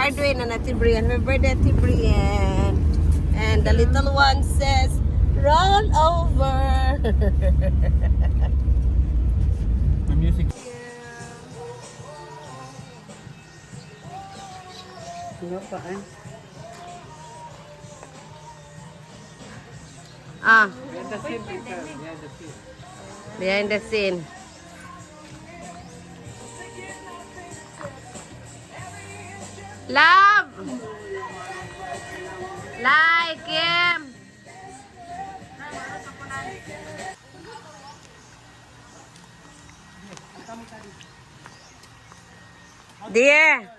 Hardway na natin Brian. Happy birthday to Brian. And the little one says, roll over. My music. Ano pa eh? Ah, Behind the scene, behind the scene. behind the scene. Love! Like him! Dear!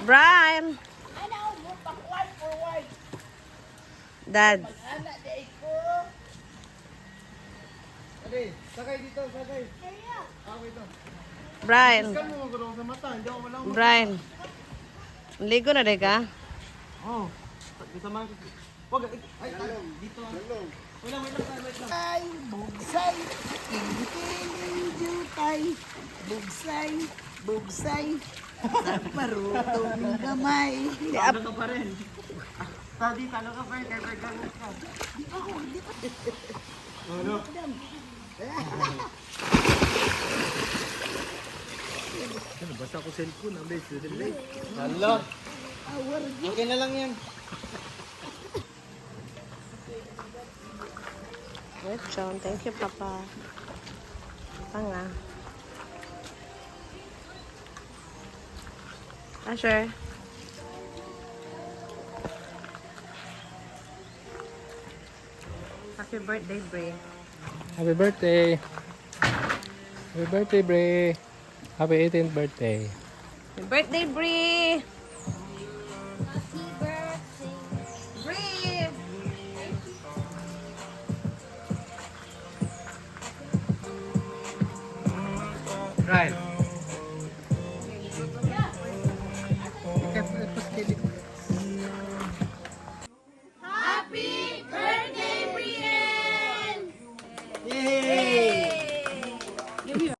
Brian! Dad. Ade, sakay dito, sakay. Okay to. Brian. Scan mo magulong sa mata, hindi ako walang. Brian. Ligo na rin ka? Oh. Kasama ko. Wag, ay, dito. Wala, wait lang. Ay, bugsay, kiling jutay, bugsay, bugsay, sa parutong gamay. Talo ka pa rin. Tadi, talo ka pa rin. Kaya gagawin ka. Ano? Basta ko cellphone, ang base, delay. Hello. Okay na lang yan. Wait, John. Thank you, Papa. Tanga. Asher. Happy birthday, Bray. Happy birthday! Happy birthday, Bray! Happy 18th birthday! Happy birthday, Bray!